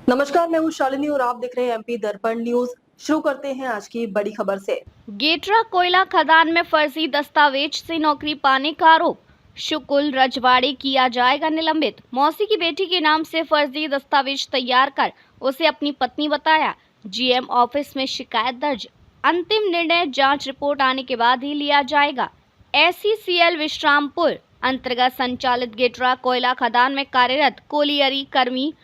नमस्कार, मैं हूँ शालिनी और आप देख रहे हैं एमपी दर्पण न्यूज। शुरू करते हैं आज की बड़ी खबर से। गेटरा कोयला खदान में फर्जी दस्तावेज से नौकरी पाने का आरोप, शुकुल रजवाड़े किया जाएगा निलंबित। मौसी की बेटी के नाम से फर्जी दस्तावेज तैयार कर उसे अपनी पत्नी बताया। जीएम ऑफिस में शिकायत दर्ज, अंतिम निर्णय जांच रिपोर्ट आने के बाद ही लिया जाएगा। एसईसीएल विश्रामपुर अंतर्गत संचालित गेटरा कोयला खदान में कार्यरत कोलियरी कर्मी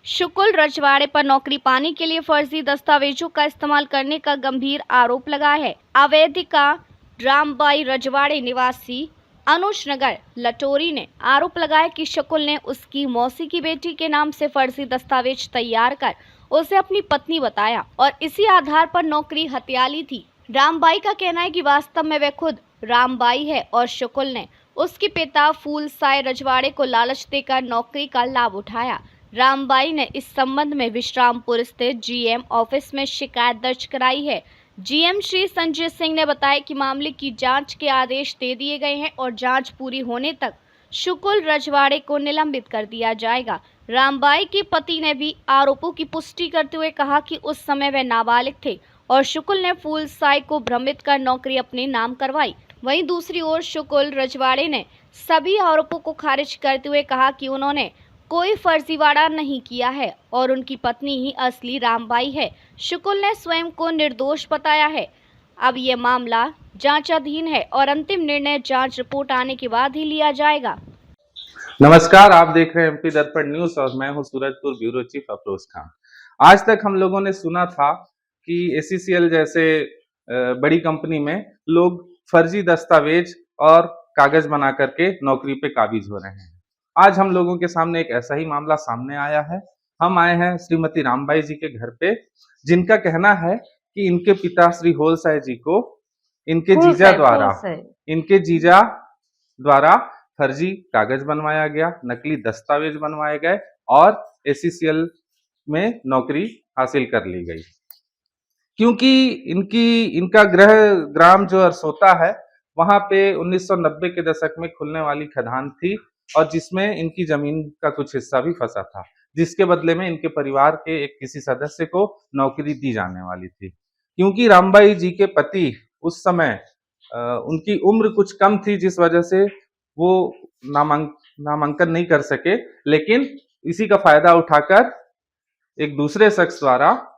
शुकुल रजवाड़े पर नौकरी पाने के लिए फर्जी दस्तावेजों का इस्तेमाल करने का गंभीर आरोप लगा है। आवेदिका रामबाई रजवाड़े निवासी अनुज नगर लटोरी ने आरोप लगाया कि शुकुल ने उसकी मौसी की बेटी के नाम से फर्जी दस्तावेज तैयार कर उसे अपनी पत्नी बताया और इसी आधार पर नौकरी हथिया ली थी। रामबाई का कहना है कि वास्तव में वह खुद रामबाई है और शुकुल ने उसके पिता फूल साय रजवाड़े को लालच देकर नौकरी का लाभ उठाया। रामबाई ने इस संबंध में विश्रामपुर स्थित जीएम ऑफिस में शिकायत दर्ज कराई है। जीएम श्री संजय सिंह ने बताया कि मामले की जांच के आदेश दे दिए गए हैं और जांच पूरी होने तक शुकुल रजवाड़े को निलंबित कर दिया जाएगा। रामबाई के पति ने भी आरोपों की पुष्टि करते हुए कहा कि उस समय वे नाबालिग थे और शुकुल ने फूल साय को भ्रमित कर नौकरी अपने नाम करवाई। वहीं दूसरी ओर शुकुल रजवाड़े ने सभी आरोपों को खारिज करते हुए कहा कि उन्होंने कोई फर्जीवाड़ा नहीं किया है और उनकी पत्नी ही असली रामबाई है। शुकुल ने स्वयं को निर्दोष बताया है। अब ये मामला जांचाधीन है और अंतिम निर्णय जांच रिपोर्ट आने के बाद ही लिया जाएगा। नमस्कार, आप देख रहे हैं एमपी दर्पण न्यूज और मैं हूं सूरजपुर ब्यूरो चीफ अफरोज खान। आज तक हम लोगों ने सुना था कि एसईसीएल जैसे बड़ी कंपनी में लोग फर्जी दस्तावेज और कागज बना करके नौकरी पे काबिज हो रहे हैं। आज हम लोगों के सामने एक ऐसा ही मामला सामने आया है। हम आए हैं श्रीमती रामबाई जी के घर पे, जिनका कहना है कि इनके पिता श्री होलसाय जी को इनके जीजा द्वारा फर्जी कागज बनवाया गया, नकली दस्तावेज बनवाए गए और एसईसीएल में नौकरी हासिल कर ली गई। क्योंकि इनका ग्राम जो अरसोता है, वहां पे 1990 के दशक में खुलने वाली खदान थी और जिसमें इनकी जमीन का कुछ हिस्सा भी फंसा था, जिसके बदले में इनके परिवार के एक किसी सदस्य को नौकरी दी जाने वाली थी। क्योंकि रामबाई जी के पति उस समय उनकी उम्र कुछ कम थी, जिस वजह से वो नामांकन नहीं कर सके, लेकिन इसी का फायदा उठाकर एक दूसरे शख्स द्वारा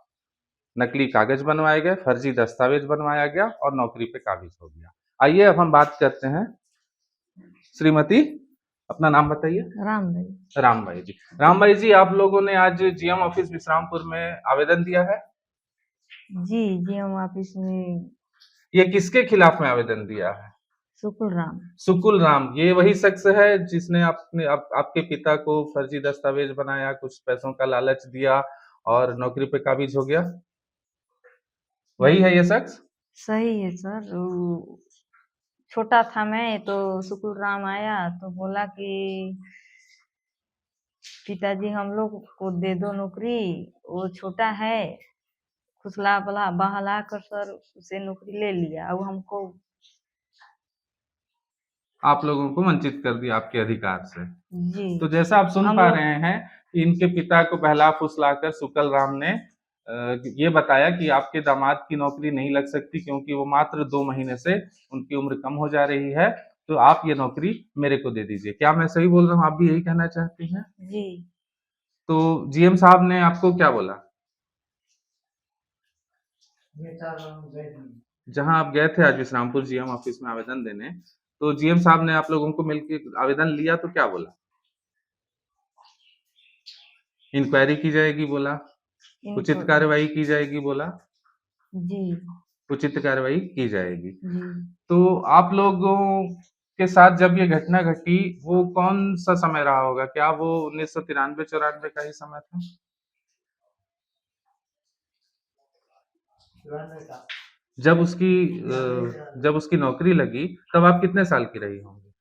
नकली कागज बनवाए गए, फर्जी दस्तावेज बनवाया गया और नौकरी पे काबिज हो गया। आइए अब हम बात करते हैं। श्रीमती, अपना नाम बताइए। रामबाई जी। रामबाई जी, आप लोगों ने आज जीएम ऑफिस विश्रामपुर में आवेदन दिया है? जी, जीएम ऑफिस में। ये किसके खिलाफ में आवेदन दिया है? सुकुल राम, ये वही शख्स है जिसने आपके पिता को फर्जी दस्तावेज बनाया, कुछ पैसों का लालच दिया और नौकरी पे काबिज हो गया, वही है ये शख्स? सही है सर। छोटा था मैं तो सुकुल राम आया तो बोला कि पिताजी हम लोग को दे दो नौकरी, वो छोटा है, खुसला बहला कर सर उसे नौकरी ले लिया। अब हमको आप लोगों को वंचित कर दिया आपके अधिकार से। जी। तो जैसा आप सुन पा रहे हैं, इनके पिता को बहला फुसलाकर सुकल राम ने ये बताया कि आपके दामाद की नौकरी नहीं लग सकती क्योंकि वो मात्र 2 महीने से उनकी उम्र कम हो जा रही है, तो आप ये नौकरी मेरे को दे दीजिए। क्या मैं सही बोल रहा हूँ? आप भी यही कहना चाहती हैं? जी। तो जीएम साहब ने आपको क्या बोला? जहां आप गए थे आज विश्रामपुर जीएम ऑफिस में आवेदन देने, तो जीएम साहब ने आप लोगों को मिलकर आवेदन लिया तो क्या बोला? इंक्वायरी की जाएगी बोला, उचित कार्रवाई की जाएगी बोला। जी। उचित कार्रवाई की जाएगी। जी। तो आप लोगों के साथ जब ये घटना घटी, वो कौन सा समय रहा होगा? क्या वो 1993-94 का ही समय था? जब उसकी नौकरी लगी तब आप कितने साल की रही होंगी?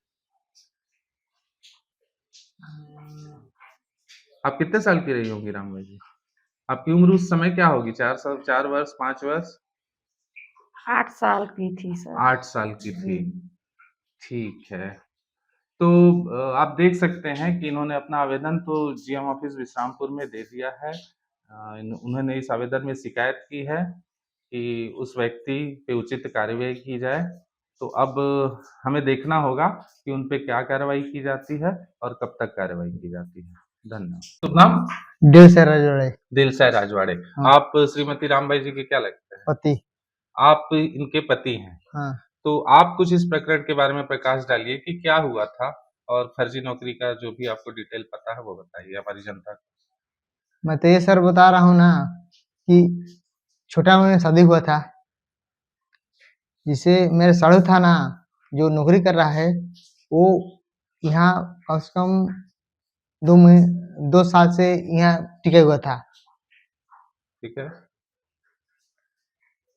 आप कितने साल की रही होंगी रामबाई जी? आपकी उम्र उस समय क्या होगी? 4 वर्ष, 5 वर्ष? 8 साल की थी सर। 8 साल की थी। ठीक है। तो आप देख सकते हैं कि इन्होंने अपना आवेदन तो जीएम ऑफिस विश्रामपुर में दे दिया है। उन्होंने इस आवेदन में शिकायत की है कि उस व्यक्ति पे उचित कार्रवाई की जाए। तो अब हमें देखना होगा कि उन पे क्या कार्रवाई की जाती है और कब तक कार्रवाई की जाती है। धन्यवाद। शुभ नाम? दिल से रजवाड़े दिलसाई राजवाड़े। हाँ। आप श्रीमती रामबाई जी के क्या लगते हैं? पति। आप इनके पति हैं। हाँ। तो आप कुछ इस प्रकरण के बारे में प्रकाश डालिए कि क्या हुआ था और फर्जी नौकरी का जो भी आपको डिटेल पता है वो बताइए हमारी जनता को। मैं तो ये सर बता रहा हूँ ना कि छोटा में शादी हुआ था, जिसे मेरे साड़ू था ना जो नौकरी कर रहा है वो यहाँ कम से कम 2 साल से यहाँ टिके हुआ था। ठीक है।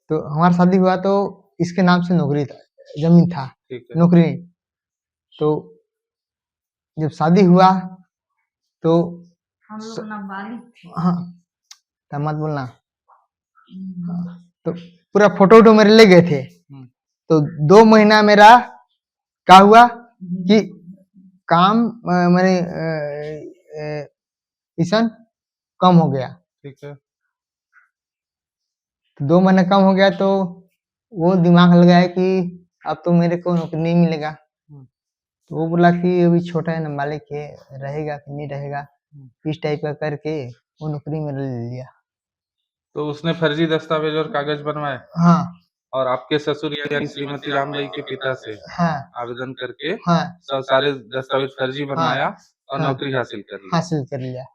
तो हमारा शादी हुआ तो इसके नाम से नौकरी था, जमीन था, ठीक है। नौकरी नहीं। तो जब शादी हुआ तो हम लोग नाबालिग थे। हाँ तो मत बोलना। तो पूरा फोटो वोटो मेरे ले गए थे। तो 2 महीना मेरा क्या हुआ कि काम मेरे ईसन कम हो गया। ठीक है। तो 2 महीना कम हो गया तो वो दिमाग लगाया कि अब तो मेरे को नौकरी नहीं मिलेगा। तो वो बोला कि अभी छोटा है, नाबालिग है, रहेगा कि नहीं रहेगा, इस टाइप का करके वो नौकरी में ले लिया। तो उसने फर्जी दस्तावेज और कागज बनवाए हाँ और आपके ससुर यानी श्रीमती रामबाई के पिता से हाँ आवेदन करके हाँ सारे दस्तावेज फर्जी बनवाया और हाँ। नौकरी हासिल कर ली। हासिल कर लिया।